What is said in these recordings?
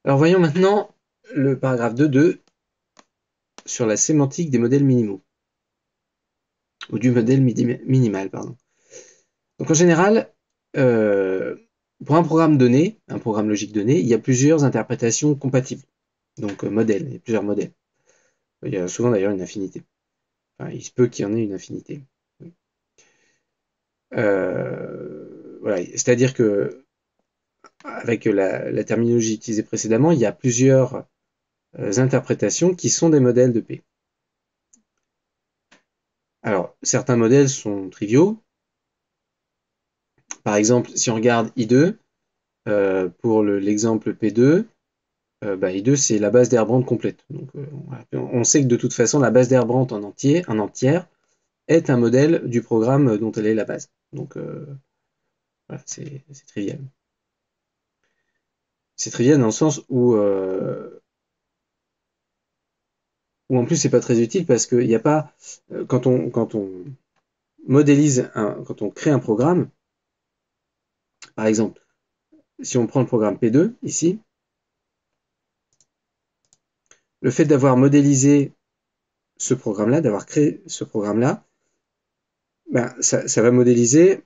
Alors voyons maintenant le paragraphe 2.2 sur la sémantique des modèles minimaux, ou du modèle minimal, pardon. Donc en général, euh, pour un programme donné, un programme logique donné, il y a plusieurs interprétations compatibles. Donc modèles, il y a plusieurs modèles. Il y a souvent d'ailleurs une infinité. Enfin, il se peut qu'il y en ait une infinité. Voilà, c'est-à-dire que avec la terminologie utilisée précédemment, il y a plusieurs interprétations qui sont des modèles de P. Alors, certains modèles sont triviaux. Par exemple, si on regarde I2, pour l'exemple P2, I2 c'est la base d'Herbrand complète. Donc, on sait que de toute façon, la base d'Herbrand en entière est un modèle du programme dont elle est la base. Donc, voilà, c'est trivial. C'est trivial dans le sens où en plus c'est pas très utile parce qu'il n'y a pas quand on modélise quand on crée un programme, par exemple, si on prend le programme P2 ici, le fait d'avoir modélisé ce programme-là, d'avoir créé ce programme-là, ben, ça va modéliser,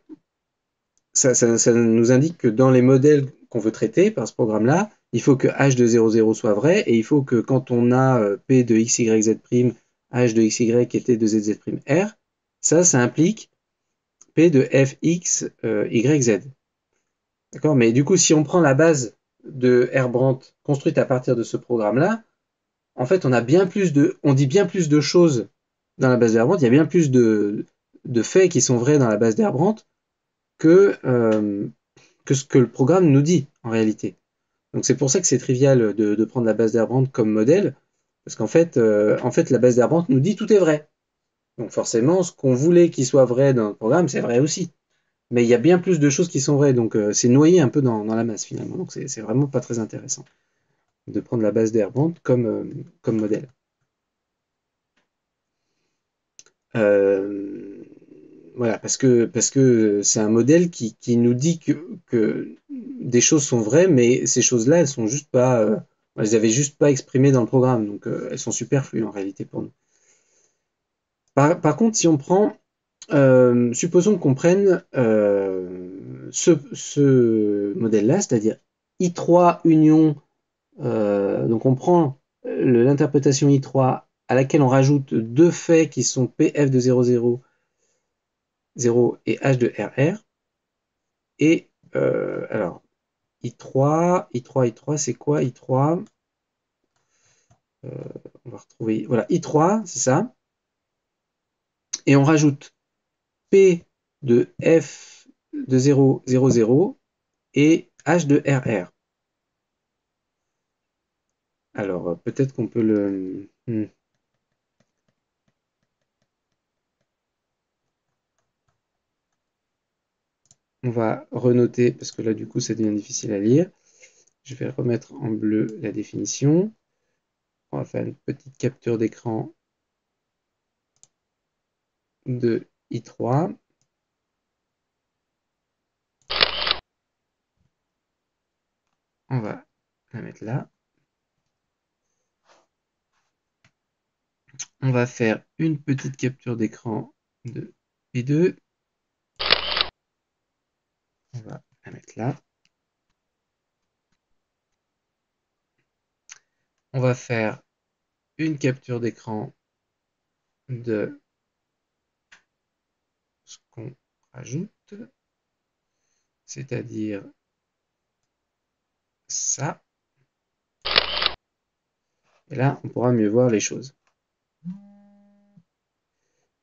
ça nous indique que dans les modèles qu'on veut traiter par ce programme-là, il faut que h de 0,0 soit vrai, et il faut que quand on a p de x, y, z', h de x, y et t de z, z', r, ça implique p de f, x, y, z. D'accord? Mais du coup, si on prend la base de Herbrandt construite à partir de ce programme-là, en fait, on dit bien plus de choses dans la base d'Herbrandt, il y a bien plus de faits qui sont vrais dans la base d'Herbrandt que ce que le programme nous dit en réalité. Donc c'est pour ça que c'est trivial de prendre la base d'Herbrandt comme modèle, parce qu'en fait, la base d'Herbrandt nous dit tout est vrai. Donc forcément, ce qu'on voulait qu'il soit vrai dans le programme, c'est vrai aussi. Mais il y a bien plus de choses qui sont vraies, donc c'est noyé un peu dans la masse finalement. Donc c'est vraiment pas très intéressant de prendre la base d'Herbrandt comme modèle. Euh, voilà, parce que c'est un modèle qui nous dit que des choses sont vraies, mais ces choses-là, elles sont juste pas, elles avaient juste pas exprimé dans le programme, donc elles sont superflues en réalité pour nous. Par contre, si on prend, supposons qu'on prenne ce modèle-là, c'est-à-dire I3 union, donc on prend l'interprétation I3 à laquelle on rajoute deux faits qui sont PF de 0,0 0 et H de RR. Et alors, I3, c'est quoi I3? On va retrouver, voilà, I3, c'est ça. Et on rajoute P de F de 0, 0, 0 et H de RR. Alors, peut-être qu'on peut le... On va renoter, parce que là, du coup, ça devient difficile à lire. Je vais remettre en bleu la définition. On va faire une petite capture d'écran de I3. On va la mettre là. On va faire une petite capture d'écran de P2. On va la mettre là. On va faire une capture d'écran de ce qu'on rajoute, c'est-à-dire ça. Et là, on pourra mieux voir les choses.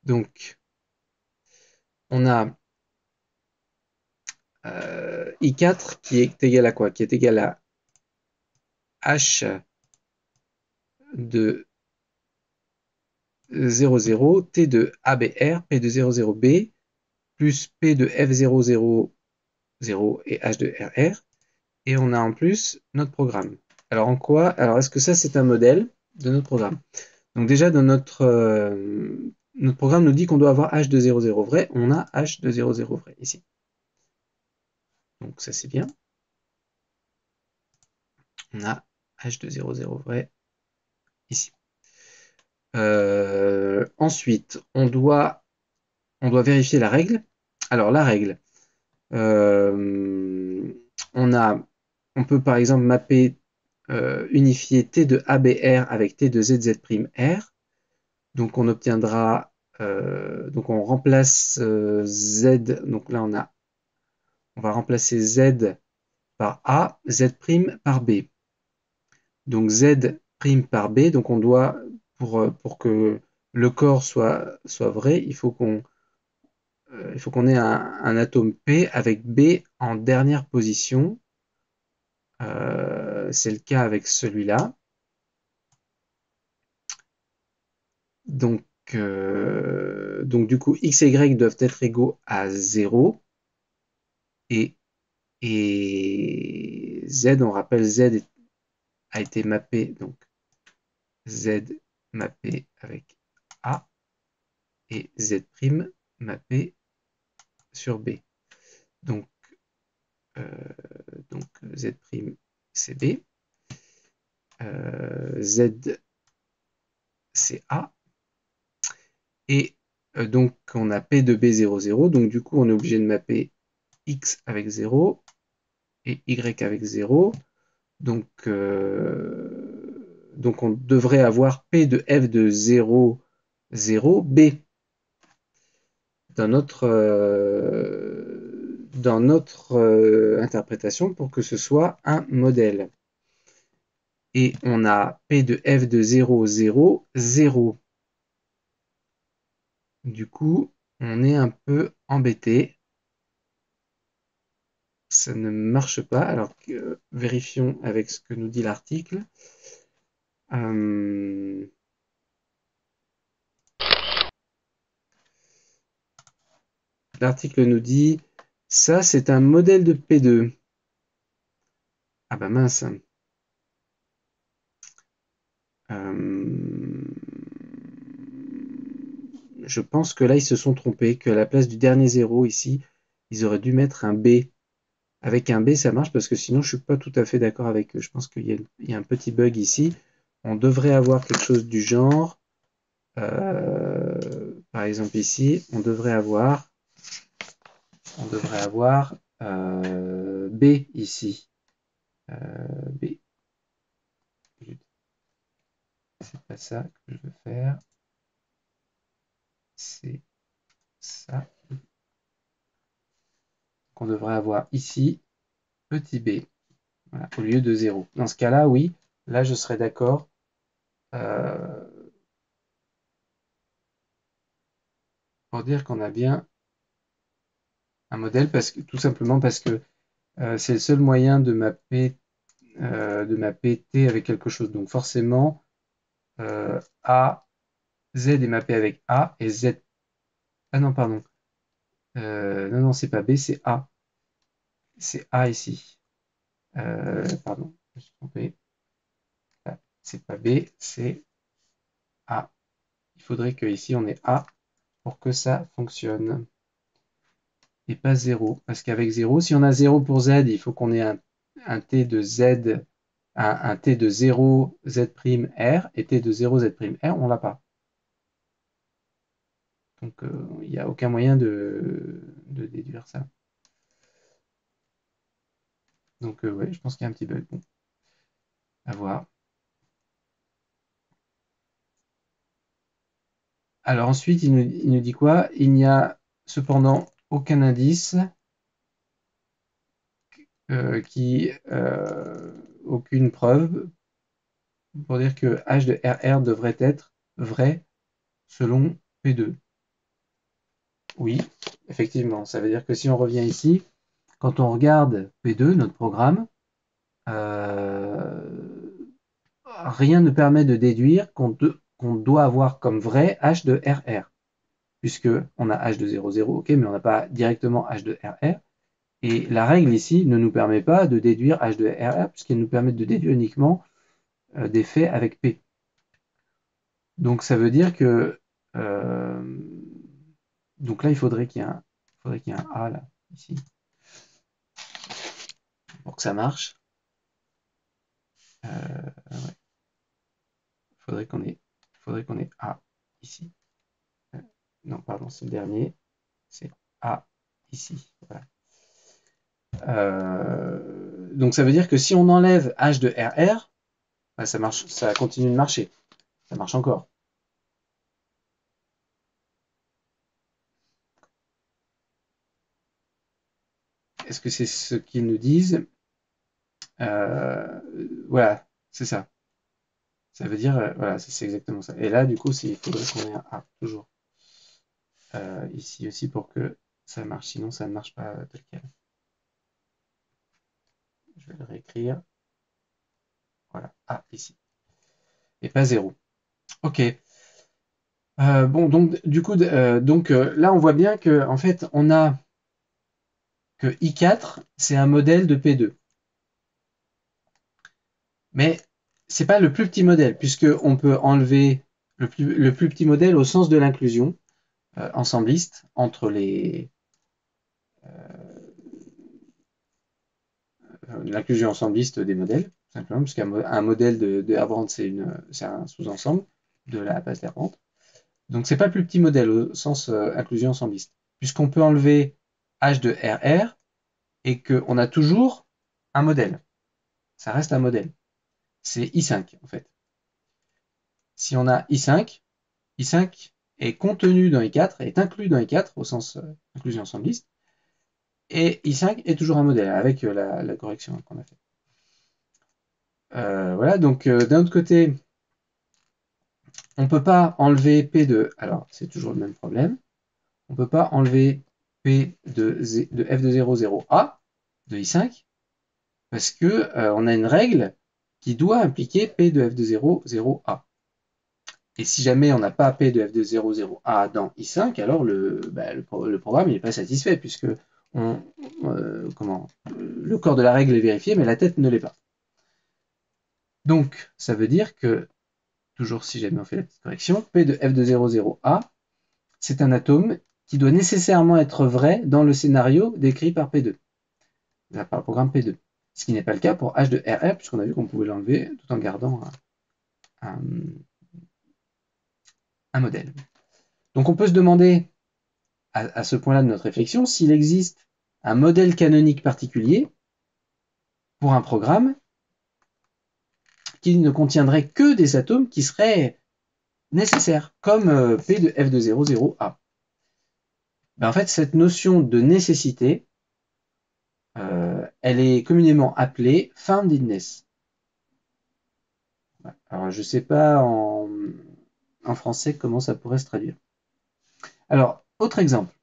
Donc, on a I4 qui est égal à quoi? Qui est égal à H de 00, T de ABR, P de 00B, plus P de F000 et H de RR. Et on a en plus notre programme. Alors en quoi? Alors est-ce que ça c'est un modèle de notre programme? Donc déjà dans notre programme nous dit qu'on doit avoir H de 00 vrai, on a H de 00 vrai ici. Donc ça c'est bien. On a H de 0, 0 vrai, ici. Ensuite, on doit vérifier la règle. Alors, la règle, on peut par exemple mapper, unifier T de ABR avec T de ZZ'R. Donc, on obtiendra, donc on remplace Z, donc là on va remplacer Z par A, Z' par B. Donc Z' par B, donc on doit, pour que le corps soit vrai, il faut qu'on ait un atome P avec B en dernière position. C'est le cas avec celui-là. Donc, du coup, X et Y doivent être égaux à 0. Et, Z, on rappelle, Z a été mappé, donc Z mappé avec A et Z' mappé sur B. Donc, Z' c'est B, Z c'est A, et donc on a P de B 0, 0, donc du coup on est obligé de mapper X avec 0 et Y avec 0, donc on devrait avoir P de F de 0, 0, B. Dans notre interprétation pour que ce soit un modèle. Et on a P de F de 0, 0, 0. Du coup, on est un peu embêté. Ça ne marche pas. Alors que, vérifions avec ce que nous dit l'article. L'article nous dit ça, c'est un modèle de P2. Ah bah mince. Je pense que là, ils se sont trompés, qu'à la place du dernier 0 ici, ils auraient dû mettre un B. Avec un B, ça marche parce que sinon, je ne suis pas tout à fait d'accord avec eux. Je pense qu'il y a un petit bug ici. On devrait avoir quelque chose du genre. Par exemple ici, on devrait avoir B ici. B. C'est pas ça que je veux faire. C'est ça qu'on devrait avoir ici, petit b, voilà, au lieu de 0. Dans ce cas-là, oui, là je serais d'accord. Pour dire qu'on a bien un modèle, tout simplement parce que c'est le seul moyen de mapper T avec quelque chose. Donc forcément, A, Z est mappé avec A et Z. Ah non, pardon. Non, c'est pas B, c'est A. C'est A ici. Pardon, je me suis trompé. C'est pas B, c'est A. Il faudrait que ici on ait A pour que ça fonctionne. Et pas 0. Parce qu'avec 0, si on a 0 pour Z, il faut qu'on ait un T de Z, un T de 0 Z'R et T de 0 Z'R, on l'a pas. Donc il n'y a aucun moyen de déduire ça. Donc ouais, je pense qu'il y a un petit bug. Bon, à voir. Alors ensuite, il nous dit quoi? Il n'y a cependant aucun indice aucune preuve pour dire que H de RR devrait être vrai selon P2. Oui, effectivement, ça veut dire que si on revient ici, quand on regarde P2, notre programme, rien ne permet de déduire qu'on doit avoir comme vrai H de RR, puisque on a H de 0, 0, ok, mais on n'a pas directement H de RR. Et la règle ici ne nous permet pas de déduire H de RR, puisqu'elle nous permet de déduire uniquement des faits avec P. Donc ça veut dire que donc là il faudrait qu'il y ait un A là, ici, pour que ça marche. Ouais. Faudrait qu'on ait A ici. Non, pardon, c'est le dernier. C'est A ici. Voilà. Donc ça veut dire que si on enlève H de RR, bah, ça marche, ça continue de marcher. Ça marche encore. Est-ce que c'est ce qu'ils nous disent? Voilà, c'est ça. Ça veut dire, voilà, c'est exactement ça. Et là, du coup, il faudrait qu'on ait un A, toujours. Ici aussi pour que ça marche, sinon ça ne marche pas tel quel. Je vais le réécrire. Voilà, A ici. Et pas 0. Ok. Bon, donc du coup, là, on voit bien que en fait, on a que I4, c'est un modèle de P2. Mais c'est pas le plus petit modèle, puisqu'on peut enlever le plus petit modèle au sens de l'inclusion ensembliste entre l'inclusion ensembliste des modèles, simplement, puisqu'un modèle de Herbrand, c'est un sous-ensemble de la base d'Herbrand. Donc c'est pas le plus petit modèle au sens inclusion ensembliste, puisqu'on peut enlever H de RR et qu'on a toujours un modèle. Ça reste un modèle. C'est I5 en fait. Si on a I5, I5 est contenu dans I4, est inclus dans I4 au sens inclusion ensembliste, et I5 est toujours un modèle avec la correction qu'on a fait. Voilà, donc d'un autre côté, on ne peut pas enlever P de. Alors, c'est toujours le même problème. On ne peut pas enlever P de F de 0, 0A de I5 parce que on a une règle qui doit impliquer P de F de 0, 0A. Et si jamais on n'a pas P de F de 0, 0A dans I5, alors le programme n'est pas satisfait puisque le corps de la règle est vérifié, mais la tête ne l'est pas. Donc, ça veut dire que, toujours si jamais on fait la petite correction, P de F de 0, 0A, c'est un atome qui doit nécessairement être vrai dans le scénario décrit par P2, par le programme P2. Ce qui n'est pas le cas pour H de RR, puisqu'on a vu qu'on pouvait l'enlever tout en gardant un modèle. Donc on peut se demander, à ce point-là de notre réflexion, s'il existe un modèle canonique particulier pour un programme qui ne contiendrait que des atomes qui seraient nécessaires, comme P de F de 0, 0A. Ben en fait, cette notion de nécessité, elle est communément appelée foundedness. Alors, je ne sais pas en français comment ça pourrait se traduire. Alors, autre exemple.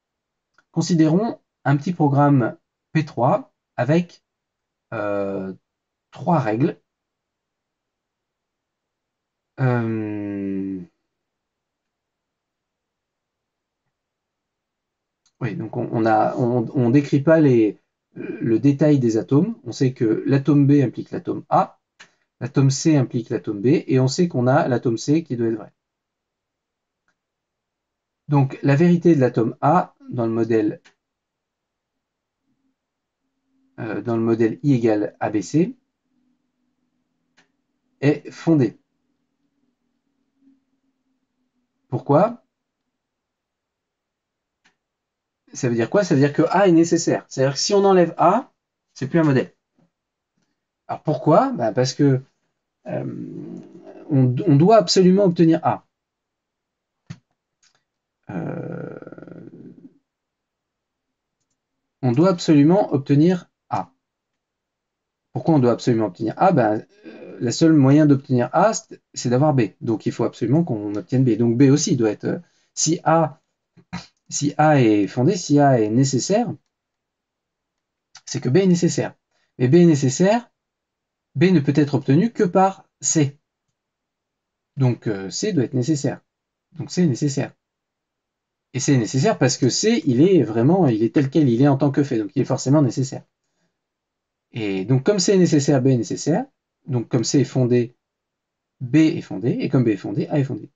Considérons un petit programme P3 avec 3 règles. Oui, donc on décrit pas le détail des atomes. On sait que l'atome B implique l'atome A, l'atome C implique l'atome B, et on sait qu'on a l'atome C qui doit être vrai. Donc la vérité de l'atome A dans le modèle I égale ABC est fondée. Pourquoi? Ça veut dire quoi? Ça veut dire que A est nécessaire. C'est-à-dire que si on enlève A, c'est plus un modèle. Alors pourquoi? Ben parce que on doit absolument obtenir A. On doit absolument obtenir A. Pourquoi on doit absolument obtenir A? Ben, le seul moyen d'obtenir A, c'est d'avoir B. Donc il faut absolument qu'on obtienne B. Donc B aussi doit être. Si A est fondé, si A est nécessaire, c'est que B est nécessaire. Mais B est nécessaire, B ne peut être obtenu que par C. Donc C doit être nécessaire. Donc C est nécessaire. Et C est nécessaire parce que C, il est tel quel, il est en tant que fait, donc il est forcément nécessaire. Et donc comme C est nécessaire, B est nécessaire. Donc comme C est fondé, B est fondé, et comme B est fondé, A est fondé.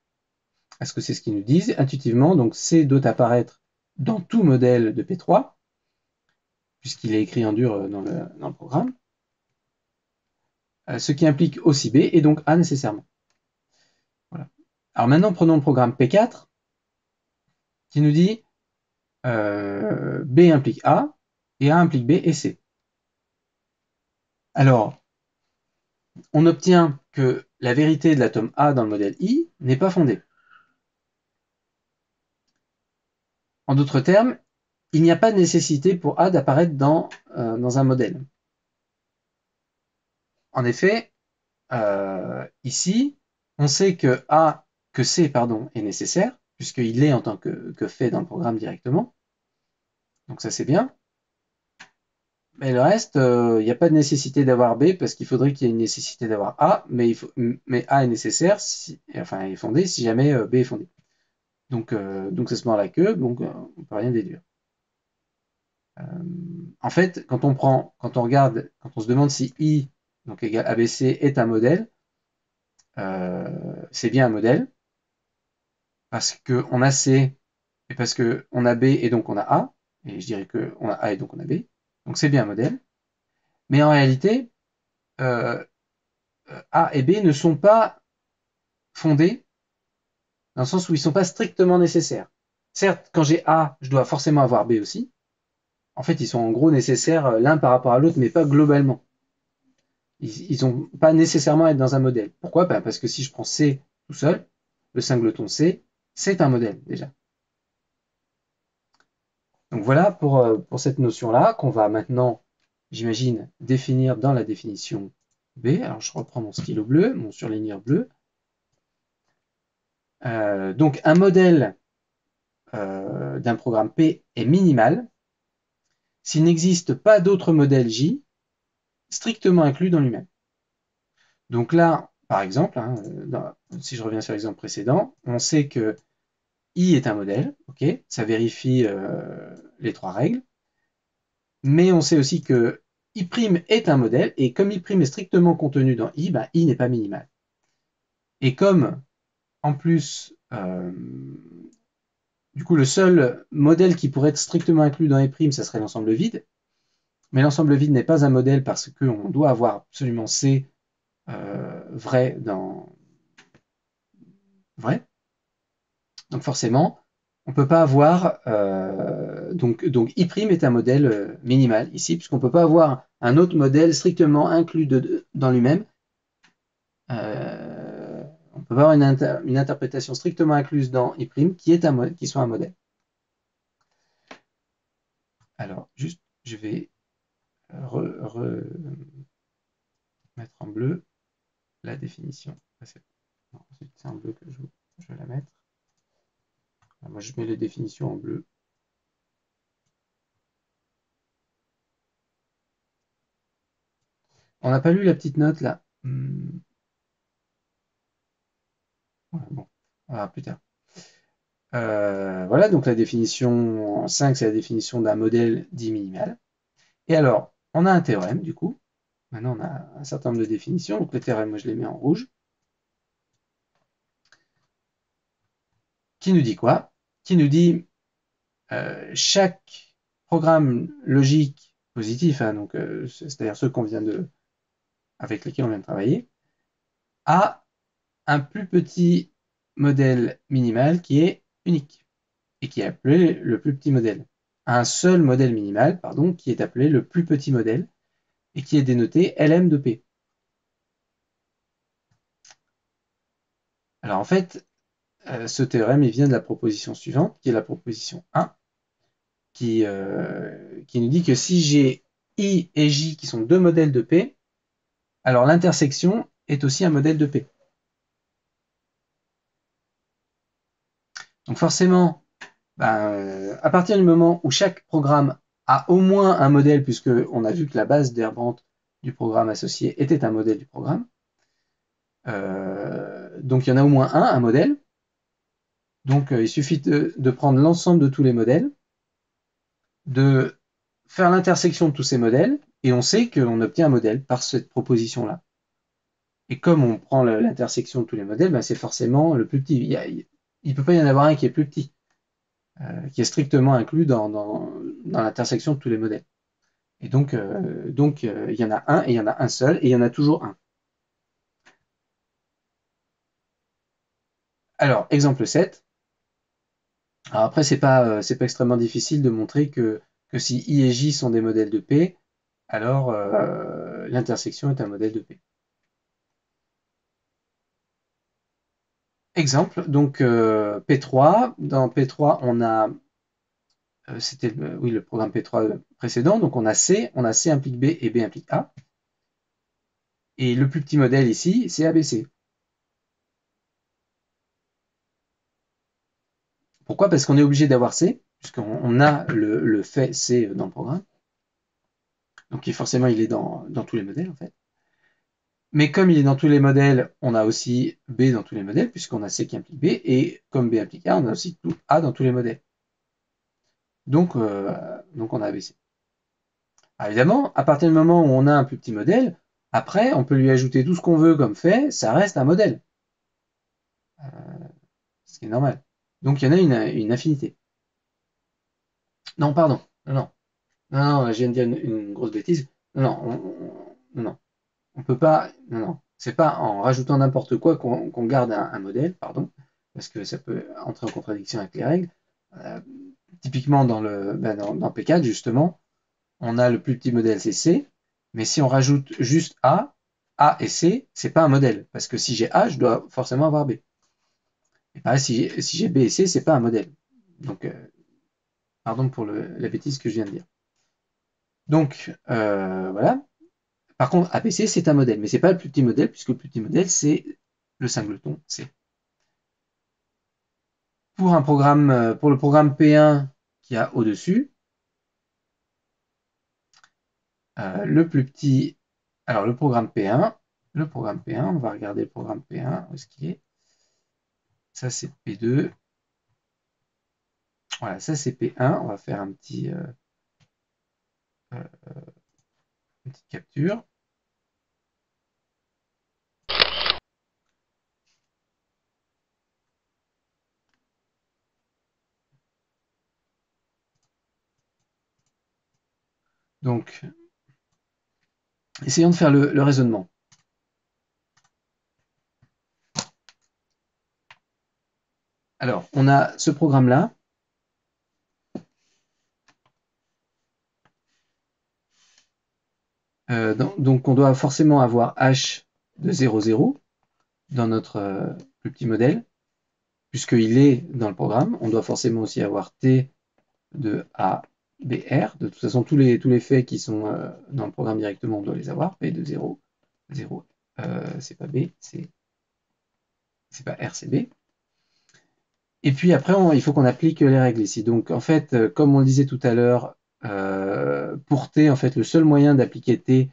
Est-ce que c'est ce qu'ils nous disent intuitivement? Donc C doit apparaître dans tout modèle de P3, puisqu'il est écrit en dur dans le programme. ce qui implique aussi B et donc A nécessairement. Voilà. Alors maintenant, prenons le programme P4 qui nous dit B implique A et A implique B et C. Alors, on obtient que la vérité de l'atome A dans le modèle I n'est pas fondée. En d'autres termes, il n'y a pas de nécessité pour A d'apparaître dans un modèle. En effet, ici, on sait que C est nécessaire, puisqu'il l'est en tant que fait dans le programme directement. Donc ça c'est bien. Mais le reste, il n'y a pas de nécessité d'avoir B, parce qu'il faudrait qu'il y ait une nécessité d'avoir A, mais A est nécessaire, est fondé si jamais B est fondé. Donc ça se mord la queue, donc on ne peut rien déduire. En fait, quand on se demande si I, donc égale ABC, est un modèle, c'est bien un modèle, parce qu'on a C, et parce qu'on a B, et donc on a A, et je dirais qu'on a A, et donc on a B, donc c'est bien un modèle. Mais en réalité, euh, A et B ne sont pas fondés, dans le sens où ils ne sont pas strictement nécessaires. Certes, quand j'ai A, je dois forcément avoir B aussi. En fait, ils sont en gros nécessaires l'un par rapport à l'autre, mais pas globalement. Ils n'ont pas nécessairement à être dans un modèle. Pourquoi? Parce que si je prends C tout seul, le singleton C, c'est un modèle déjà. Donc voilà pour cette notion-là qu'on va maintenant, j'imagine, définir dans la définition B. Alors je reprends mon stylo bleu, mon surligneur bleu. Donc un modèle d'un programme P est minimal s'il n'existe pas d'autre modèle J strictement inclus dans lui-même. Donc là, par exemple, si je reviens sur l'exemple précédent, on sait que I est un modèle, ok, ça vérifie les trois règles, mais on sait aussi que I' est un modèle, et comme I' est strictement contenu dans I, I n'est pas minimal. Et comme, en plus, du coup, le seul modèle qui pourrait être strictement inclus dans I', ça serait l'ensemble vide, mais l'ensemble vide n'est pas un modèle parce qu'on doit avoir absolument C vrai dans vrai. Donc forcément, on ne peut pas avoir donc I' est un modèle minimal ici, puisqu'on ne peut pas avoir un autre modèle strictement inclus dans lui-même. On ne peut pas avoir une interprétation strictement incluse dans I' qui soit un modèle. Alors, juste, je vais mettre en bleu la définition. C'est en bleu que je vais la mettre. Alors, moi, je mets les définitions en bleu. On n'a pas lu la petite note là. Ouais, bon, on verra plus tard. Voilà, donc la définition 5, c'est la définition d'un modèle dit minimal. Et alors, on a un théorème, du coup. Maintenant, on a un certain nombre de définitions. Donc, le théorème, moi, je les mets en rouge. Qui nous dit quoi? Qui nous dit chaque programme logique positif, donc c'est-à-dire ceux avec lesquels on vient de travailler, a un plus petit modèle minimal qui est unique et qui est appelé le plus petit modèle. Un seul modèle minimal, pardon, qui est appelé le plus petit modèle et qui est dénoté Lm de P. Alors en fait, ce théorème il vient de la proposition suivante, qui est la proposition 1, qui nous dit que si j'ai I et J qui sont deux modèles de P, alors l'intersection est aussi un modèle de P. Donc forcément, à partir du moment où chaque programme a au moins un modèle, puisqu'on a vu que la base d'Herdbrand du programme associé était un modèle du programme, donc il y en a au moins un modèle. Donc il suffit de prendre l'ensemble de tous les modèles, de faire l'intersection de tous ces modèles, et on sait qu'on obtient un modèle par cette proposition-là. Et comme on prend l'intersection de tous les modèles, c'est forcément le plus petit. Il ne peut pas y en avoir un qui est plus petit, qui est strictement inclus dans l'intersection de tous les modèles. Et donc il y en a un, et il y en a un seul, et il y en a toujours un. Alors, exemple 7. Alors après, c'est pas extrêmement difficile de montrer que si I et J sont des modèles de P, alors l'intersection est un modèle de P. Exemple, donc P3. Dans P3, on a, c'était oui, le programme P3 précédent, donc on a C implique B et B implique A. Et le plus petit modèle ici, c'est ABC. Pourquoi? Parce qu'on est obligé d'avoir C, puisqu'on a le fait C dans le programme. Donc forcément, il est dans tous les modèles, en fait. Mais comme il est dans tous les modèles, on a aussi B dans tous les modèles, puisqu'on a C qui implique B, et comme B implique A, on a aussi tout A dans tous les modèles. Donc on a ABC. Alors évidemment, à partir du moment où on a un plus petit modèle, après, on peut lui ajouter tout ce qu'on veut comme fait, ça reste un modèle. Ce qui est normal. Donc il y en a une infinité. Non, pardon. Non, non, je viens de dire une grosse bêtise. Non, on peut pas. Non. C'est pas en rajoutant n'importe quoi qu'on garde un modèle, pardon, parce que ça peut entrer en contradiction avec les règles. Euh, Typiquement dans P4, justement, on a le plus petit modèle, c'est C, mais si on rajoute juste A et C, c'est pas un modèle, parce que si j'ai A, je dois forcément avoir B. Et pareil, si j'ai B et C, c'est pas un modèle. Donc, pardon pour la bêtise que je viens de dire. Donc, voilà. Par contre, ABC, c'est un modèle, mais c'est pas le plus petit modèle, puisque le plus petit modèle, c'est le singleton C. Pour le programme P1 qui a au-dessus, le plus petit, alors le programme P1, on va regarder le programme P1, où est-ce qu'il est? Ça c'est P2, voilà, ça c'est P1, on va faire une petite capture. Donc, essayons de faire le raisonnement. Alors, on a ce programme-là. Donc, on doit forcément avoir H de 0, 0 dans notre plus petit modèle, puisqu'il est dans le programme. On doit forcément aussi avoir T de A, B, R. De toute façon, tous les faits qui sont dans le programme directement, on doit les avoir. P de 0, 0. C'est pas B, c'est pas R, c'est B. Et puis après, il faut qu'on applique les règles ici. Donc en fait, comme on le disait tout à l'heure, pour T, en fait, le seul moyen d'appliquer T,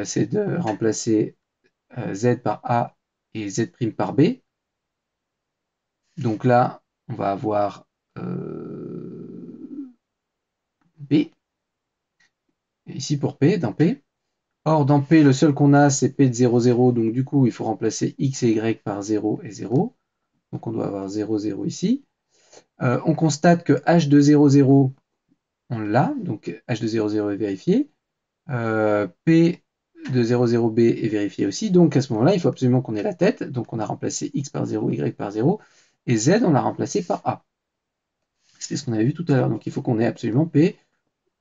c'est de remplacer Z par A et Z' par B. Donc là, on va avoir B, ici pour P, dans P. Or, dans P, le seul qu'on a, c'est P de 0, 0. Donc du coup, il faut remplacer X et Y par 0 et 0. Donc on doit avoir 0, 0 ici. On constate que H de 0, 0, on l'a. Donc H de 0, 0 est vérifié. P de 0, 0, B est vérifié aussi. Donc à ce moment-là, il faut absolument qu'on ait la tête. Donc on a remplacé X par 0, Y par 0. Et Z, on l'a remplacé par A. C'est ce qu'on avait vu tout à l'heure. Donc il faut qu'on ait absolument P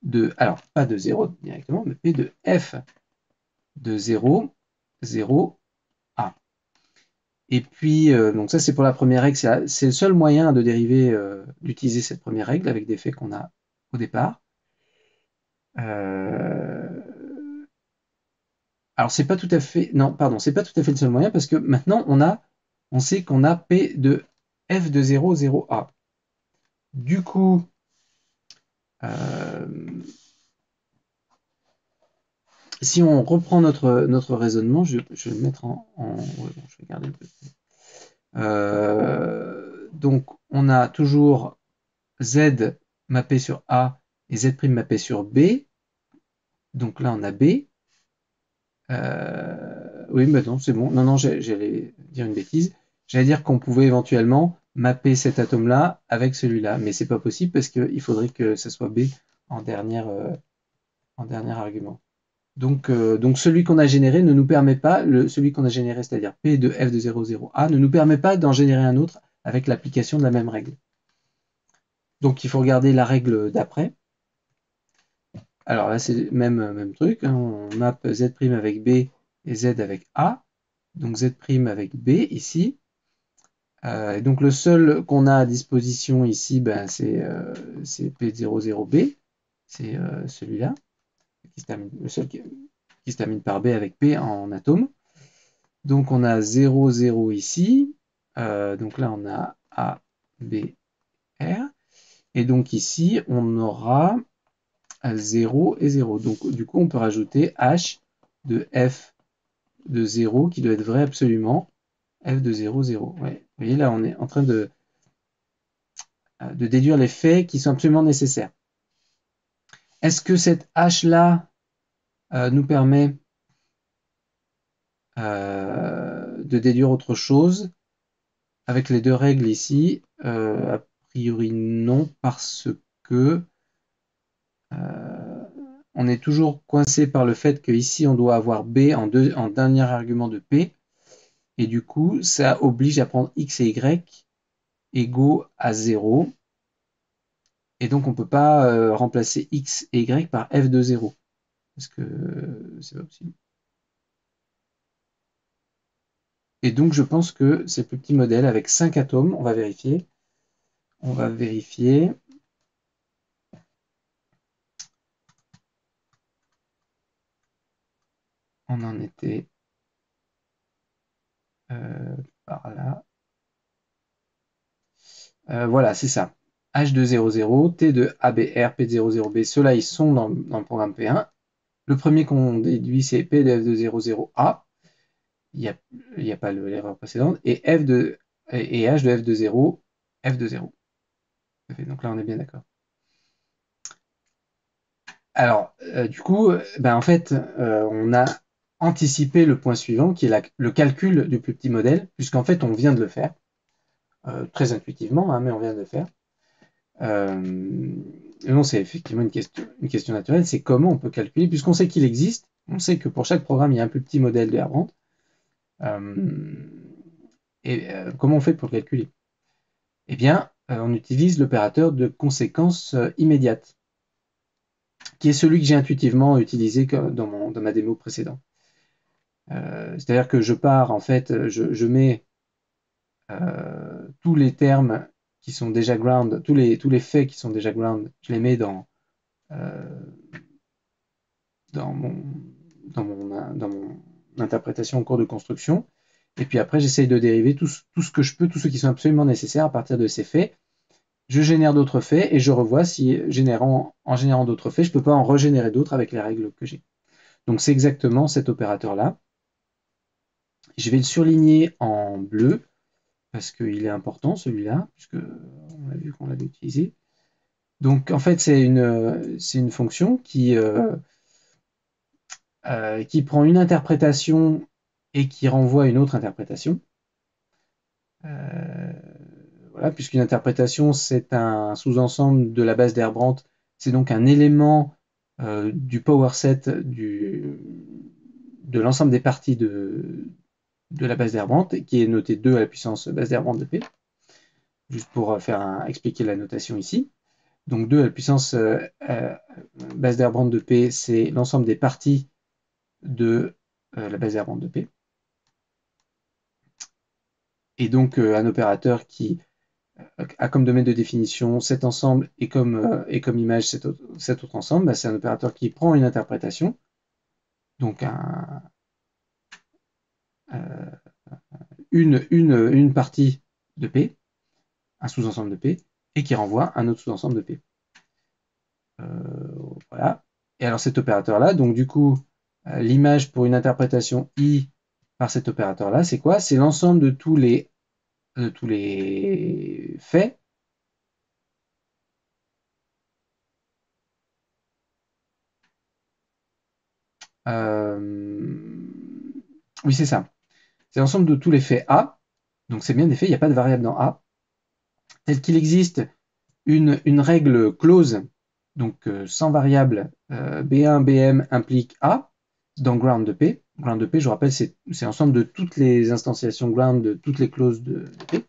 de, alors pas de 0 directement, mais P de F de 0, 0, A. Et puis, donc ça c'est pour la première règle, c'est le seul moyen de dériver, d'utiliser cette première règle avec des faits qu'on a au départ. Alors c'est pas tout à fait, non, pardon, c'est pas tout à fait le seul moyen parce que maintenant on sait qu'on a P de F de 0, 0, A. Du coup, si on reprend notre raisonnement, je vais le mettre ouais, bon, je vais garder le petit. Donc on a toujours Z mappé sur A et Z' mappé sur B. Donc là on a B. Oui, mais non, c'est bon. Non, j'allais dire une bêtise. J'allais dire qu'on pouvait éventuellement mapper cet atome-là avec celui-là, mais c'est pas possible parce qu'il faudrait que ça soit B en dernier argument. Donc celui qu'on a généré ne nous permet pas, celui qu'on a généré, c'est-à-dire P de f de 0, 0, A, ne nous permet pas d'en générer un autre avec l'application de la même règle. Donc il faut regarder la règle d'après. Alors là, c'est le même truc, hein. On map Z' avec B et Z avec A. Donc Z' avec B ici. Donc le seul qu'on a à disposition ici, ben, c'est P00B. C'est celui-là, le seul qui se termine par B avec P en atome. Donc on a 0, 0 ici. Donc là, on a A, B, R. Et donc ici, on aura 0 et 0. Donc du coup, on peut rajouter H de F de 0 qui doit être vrai absolument. F de 0, 0. Ouais. Vous voyez, là, on est en train de déduire les faits qui sont absolument nécessaires. Est-ce que cette H-là nous permet de déduire autre chose avec les deux règles ici? A priori non, parce que on est toujours coincé par le fait que ici on doit avoir B en dernier argument de P, et du coup ça oblige à prendre X et Y égaux à 0, et donc on ne peut pas remplacer X et Y par F de 0, parce que c'est pas possible. Et donc je pense que c'est le plus petit modèle avec 5 atomes, on va vérifier. On va vérifier. On en était par là. Voilà, c'est ça. H de 00, T de ABR, P de 00B, ceux-là, ils sont dans le programme P1. Le premier qu'on déduit, c'est P de F de 00A. Il n'y a pas l'erreur précédente. Et H de F de 0, F de 0. Donc là, on est bien d'accord. Alors, du coup, ben, en fait, on a anticipé le point suivant, qui est le calcul du plus petit modèle, puisqu'en fait, on vient de le faire, très intuitivement, hein, mais on vient de le faire. Non, c'est effectivement une question naturelle, c'est comment on peut calculer, puisqu'on sait qu'il existe, on sait que pour chaque programme, il y a un plus petit modèle de Herbrandt. Et comment on fait pour le calculer? Eh bien, on utilise l'opérateur de conséquence immédiate, qui est celui que j'ai intuitivement utilisé dans ma démo précédente. C'est-à-dire que je pars, en fait, je mets tous les termes qui sont déjà ground, tous les faits qui sont déjà ground, je les mets dans mon interprétation en cours de construction. Et puis après, j'essaye de dériver tout ce que je peux, tous ceux qui sont absolument nécessaires à partir de ces faits. Je génère d'autres faits et je revois si, en générant d'autres faits, je ne peux pas en régénérer d'autres avec les règles que j'ai. Donc c'est exactement cet opérateur-là. Je vais le surligner en bleu parce qu'il est important celui-là, puisque on a vu qu'on l'avait utilisé. Donc en fait, c'est une fonction qui prend une interprétation et qui renvoie à une autre interprétation. Voilà, puisqu'une interprétation, c'est un sous-ensemble de la base d'Herbrandt, c'est donc un élément du power set de l'ensemble des parties de la base d'Herbrandt, qui est noté 2 à la puissance base d'Herbrandt de P, juste pour expliquer la notation ici. Donc 2 à la puissance base d'Herbrandt de P, c'est l'ensemble des parties de la base d'Herbrandt de P. Et donc un opérateur qui a comme domaine de définition cet ensemble et comme image cet autre ensemble, bah, c'est un opérateur qui prend une interprétation, donc une partie de P, un sous-ensemble de P, et qui renvoie un autre sous-ensemble de P. Voilà. Et alors cet opérateur-là, donc du coup, l'image pour une interprétation I par cet opérateur-là, c'est quoi? C'est l'ensemble de tous les faits oui, c'est ça. C'est l'ensemble de tous les faits A. Donc c'est bien des faits, il n'y a pas de variable dans A. Tel qu'il existe une règle close, donc sans variable, B1, BM implique A. dans ground de P. Ground de P, je vous rappelle, c'est l'ensemble de toutes les instantiations ground de toutes les clauses de P,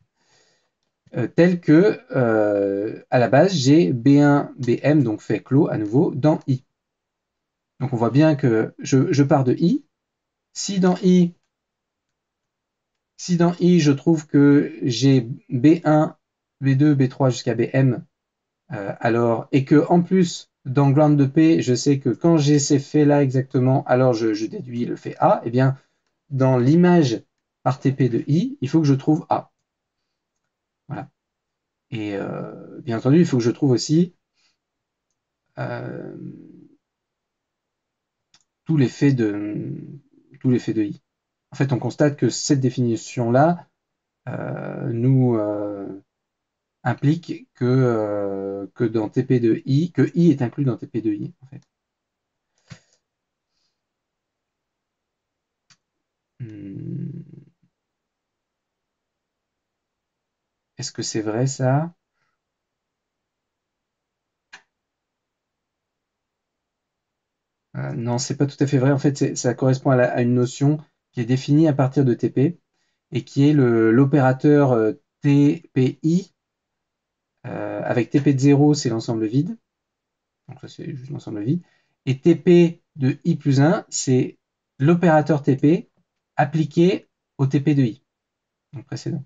telles que, à la base, j'ai B1, BM, donc fait clos à nouveau, dans I. Donc on voit bien que je pars de I. Si dans I, je trouve que j'ai B1, B2, B3 jusqu'à BM, alors, et que en plus, dans ground de P, je sais que quand j'ai ces faits-là exactement, alors je déduis le fait A, et bien, dans l'image par TP de I, il faut que je trouve A. Voilà. Et bien entendu, il faut que je trouve aussi euh, tous les faits de I. En fait, on constate que cette définition-là nous implique que dans TP de I, que I est inclus dans TP de I, en fait. Est-ce que c'est vrai ça? Non, c'est pas tout à fait vrai. En fait, ça correspond à une notion qui est définie à partir de TP et qui est l'opérateur TPI. Avec TP de 0, c'est l'ensemble vide. Donc ça, c'est juste l'ensemble vide. Et TP de I plus 1, c'est l'opérateur TP appliqué au TP de I, donc précédent.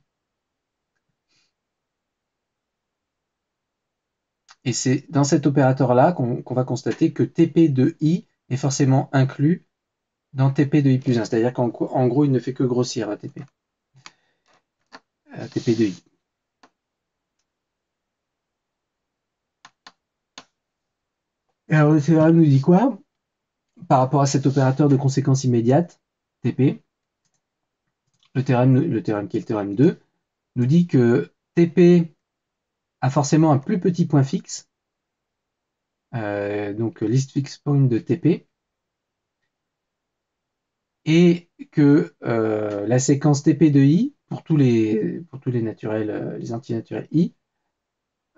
Et c'est dans cet opérateur-là qu'on va constater que TP de I est forcément inclus dans TP de I plus 1. C'est-à-dire qu'en gros, il ne fait que grossir à TP. TP de I. Alors le théorème nous dit quoi? Par rapport à cet opérateur de conséquence immédiate, TP, le théorème qui est le théorème 2, nous dit que TP a forcément un plus petit point fixe, donc least fixed point de TP, et que la séquence TP de I, pour tous les naturels, les antinaturels I,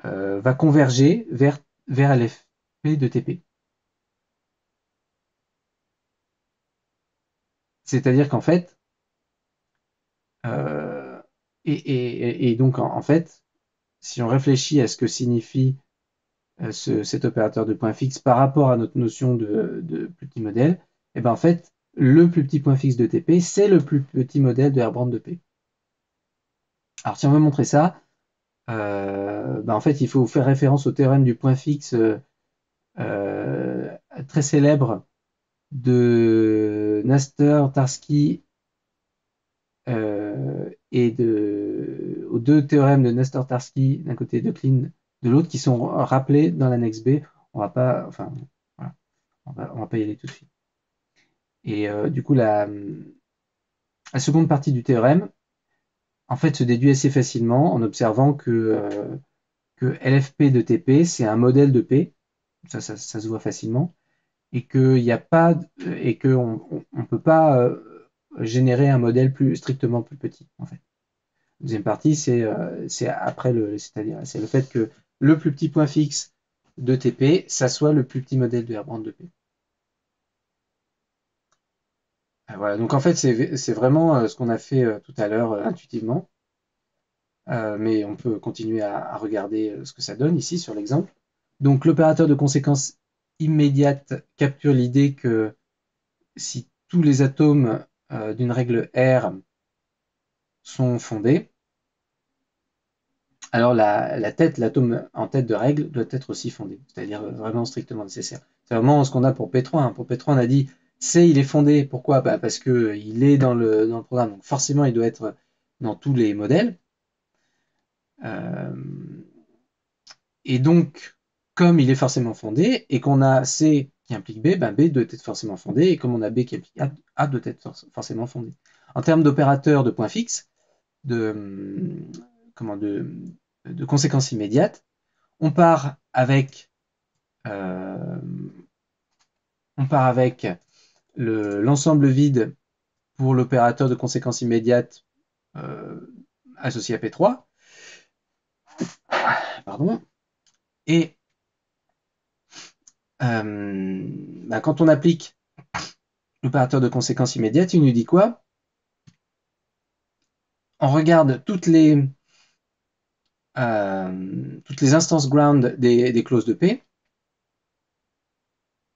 va converger vers l'FP de TP. C'est-à-dire qu'en fait, euh, et donc en fait, si on réfléchit à ce que signifie cet opérateur de point fixe par rapport à notre notion de plus petit modèle, et ben en fait, le plus petit point fixe de TP, c'est le plus petit modèle de Herbrand de P. Alors si on veut montrer ça, ben en fait, il faut faire référence au théorème du point fixe très célèbre de Nestor, Tarski aux deux théorèmes de Nestor-Tarski d'un côté et de Klein de l'autre qui sont rappelés dans l'annexe B. On va pas, enfin, voilà, on va pas y aller tout de suite. Et du coup, la seconde partie du théorème, en fait, se déduit assez facilement en observant que LFP de TP, c'est un modèle de P, ça se voit facilement, et qu'il n'y a pas, et qu'on ne peut pas générer un modèle strictement plus petit, en fait. Deuxième partie, c'est après c'est-à-dire c'est le fait que le plus petit point fixe de TP, ça soit le plus petit modèle de Herbrand de P. Voilà, donc en fait, c'est vraiment ce qu'on a fait tout à l'heure intuitivement, mais on peut continuer à regarder ce que ça donne ici sur l'exemple. Donc l'opérateur de conséquence immédiate capture l'idée que si tous les atomes d'une règle R sont fondés, alors l'atome en tête de règle doit être aussi fondé, c'est-à-dire vraiment strictement nécessaire. C'est vraiment ce qu'on a pour P3. Hein. Pour P3, on a dit C, il est fondé. Pourquoi? Bah, parce qu'il est dans le programme, donc forcément, il doit être dans tous les modèles. Euh, et donc, comme il est forcément fondé, et qu'on a C qui implique B, ben B doit être forcément fondé, et comme on a B qui implique A doit être forcément fondé. En termes d'opérateurs de points fixes, de, comment, de conséquences immédiates, on part avec, euh, l'ensemble vide pour l'opérateur de conséquences immédiates euh, associé à P3. Pardon. Et quand on applique l'opérateur de conséquence immédiate, il nous dit quoi? On regarde toutes les instances ground des clauses de P.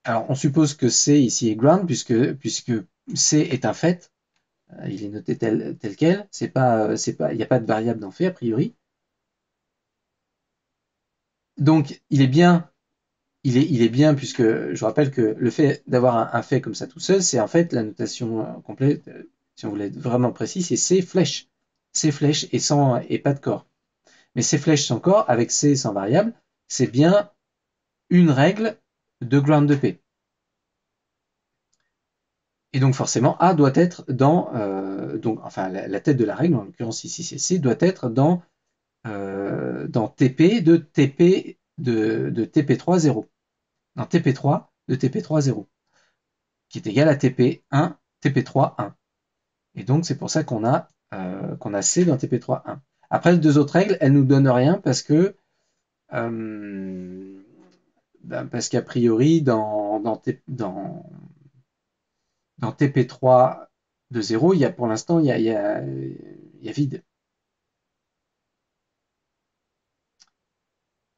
Alors, on suppose que C ici est ground puisque C est un fait. Il est noté tel quel. Il n'y a pas de variable dans fait a priori. Donc, il est bien puisque je rappelle que le fait d'avoir un fait comme ça tout seul, c'est en fait la notation complète. Si on voulait être vraiment précis, c'est C flèche. C flèche et pas de corps. Mais C flèche sans corps, avec C sans variable, c'est bien une règle de ground de P. Et donc forcément, A doit être enfin la tête de la règle, en l'occurrence ici c'est C, doit être dans TP de TP3 0. Dans TP3 de TP3 0, qui est égal à TP1, TP3 1. Et donc c'est pour ça qu'on a C dans TP3 1. Après les deux autres règles, elles nous donnent rien parce qu'a priori dans TP3 de 0, il y a pour l'instant il y a vide.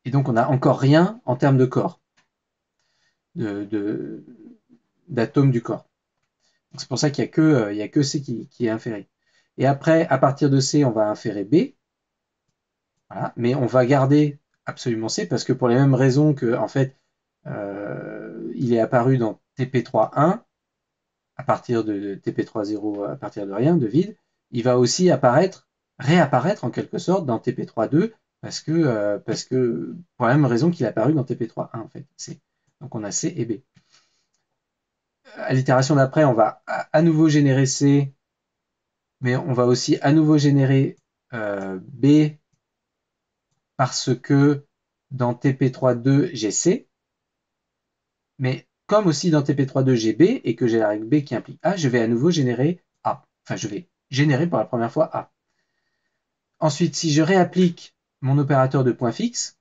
Et donc on n'a encore rien en termes de corps, d'atomes du corps. C'est pour ça qu'il n'y a que C qui est inféré. Et après, à partir de C, on va inférer B. Voilà. Mais on va garder absolument C parce que pour les mêmes raisons que, en fait, il est apparu dans TP3.1 à partir de TP3.0 à partir de rien, de vide, il va aussi réapparaître en quelque sorte dans TP3.2 parce que pour la même raison qu'il est apparu dans TP3.1 en fait. C. Donc on a C et B. À l'itération d'après, on va à nouveau générer C, mais on va aussi à nouveau générer B parce que dans TP3.2, j'ai C, mais comme aussi dans TP3.2, j'ai B et que j'ai la règle B qui implique A, je vais à nouveau générer A. Enfin, je vais générer pour la première fois A. Ensuite, si je réapplique mon opérateur de point fixe,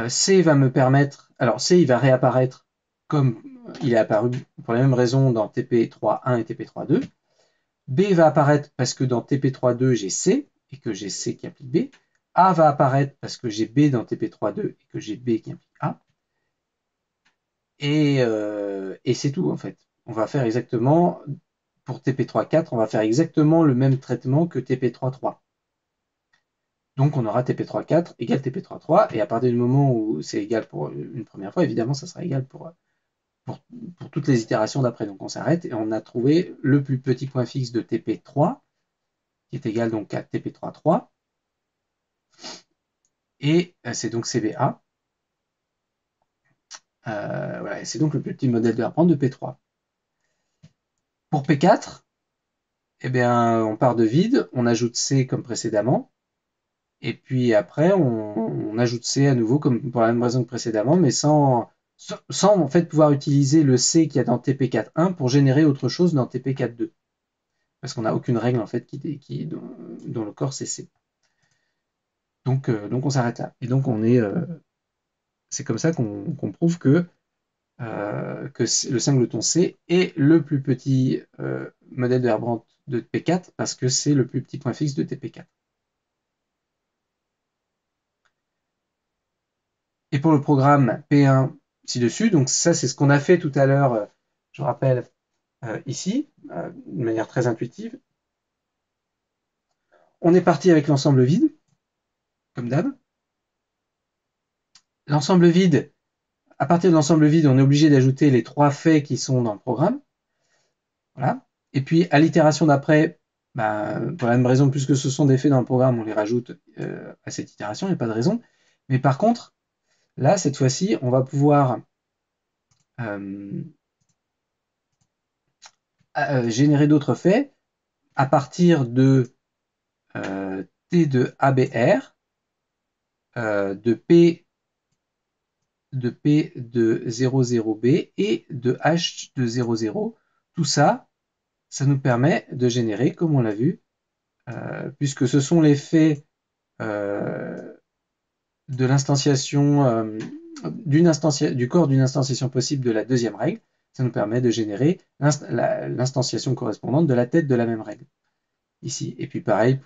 C va me permettre, alors C il va réapparaître comme il est apparu pour la même raison dans TP3.1 et TP3.2. B va apparaître parce que dans TP3.2 j'ai C et que j'ai C qui implique B. A va apparaître parce que j'ai B dans TP3.2 et que j'ai B qui implique A. Et c'est tout en fait. On va faire exactement, pour TP3.4, on va faire exactement le même traitement que TP3.3. Donc on aura TP3.4 égale TP3.3, et à partir du moment où c'est égal pour une première fois, évidemment ça sera égal pour toutes les itérations d'après. Donc on s'arrête et on a trouvé le plus petit point fixe de TP3, qui est égal donc à TP3.3, et c'est donc CBA. Voilà, c'est donc le plus petit modèle de apprendre de P3. Pour P4, eh bien, on part de vide, on ajoute C comme précédemment, et puis après, on ajoute C à nouveau comme pour la même raison que précédemment, mais sans en fait pouvoir utiliser le C qu'il y a dans TP4.1 pour générer autre chose dans TP4.2. Parce qu'on n'a aucune règle en fait dont le corps c'est C. Donc on s'arrête là. Et donc c'est comme ça qu'on prouve que le singleton C est le plus petit modèle de Herbrandt de P4 parce que c'est le plus petit point fixe de TP4. Et pour le programme P1 ci-dessus, donc ça c'est ce qu'on a fait tout à l'heure, je rappelle, ici, de manière très intuitive. On est parti avec l'ensemble vide, comme d'hab. L'ensemble vide, à partir de l'ensemble vide, on est obligé d'ajouter les trois faits qui sont dans le programme. Voilà. Et puis à l'itération d'après, pour la même raison, puisque ce sont des faits dans le programme, on les rajoute à cette itération, il n'y a pas de raison. Mais par contre, là, cette fois-ci, on va pouvoir générer d'autres faits à partir de T de ABR, de P de 00B et de H de 00. Tout ça, ça nous permet de générer, comme on l'a vu, puisque ce sont les faits de l'instanciation du corps d'une instantiation possible de la deuxième règle, ça nous permet de générer l'instanciation correspondante de la tête de la même règle, ici. Et puis pareil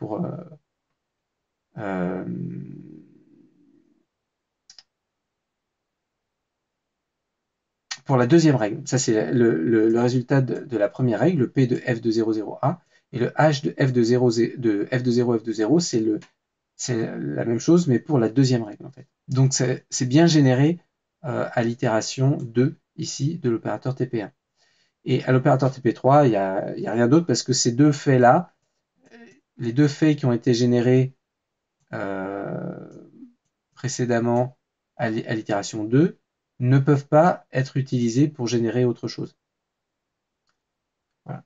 euh, pour la deuxième règle. Ça, c'est le résultat de la première règle, le P de f de 0, 0A, et le H de f de 0, de f de 0, f de 0, c'est la même chose, mais pour la deuxième règle, en fait. Donc, c'est bien généré à l'itération 2, ici, de l'opérateur TP1. Et à l'opérateur TP3, il n'y a rien d'autre parce que ces deux faits-là, les deux faits qui ont été générés précédemment à l'itération 2 ne peuvent pas être utilisés pour générer autre chose. Voilà.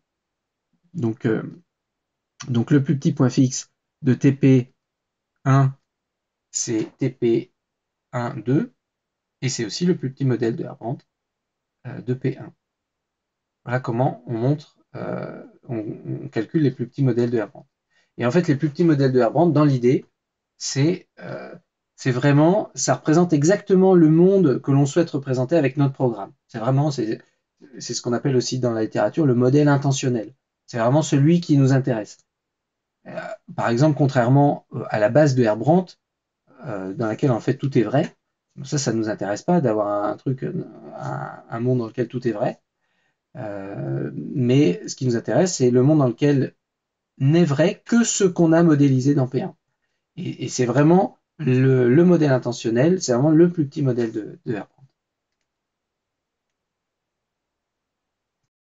Donc le plus petit point fixe de TP1, c'est TP1, 2, et c'est aussi le plus petit modèle de Herbrandt de P1. Voilà comment on montre, on calcule les plus petits modèles de Herbrandt. Et en fait, les plus petits modèles de Herbrandt, dans l'idée, c'est vraiment, ça représente exactement le monde que l'on souhaite représenter avec notre programme. C'est vraiment, c'est ce qu'on appelle aussi dans la littérature le modèle intentionnel. C'est vraiment celui qui nous intéresse. Par exemple, contrairement à la base de Herbrandt, dans laquelle en fait tout est vrai, ça ne nous intéresse pas d'avoir un truc, un monde dans lequel tout est vrai. Mais ce qui nous intéresse, c'est le monde dans lequel n'est vrai que ce qu'on a modélisé dans P1. Et c'est vraiment le modèle intentionnel, c'est vraiment le plus petit modèle de Herbrandt.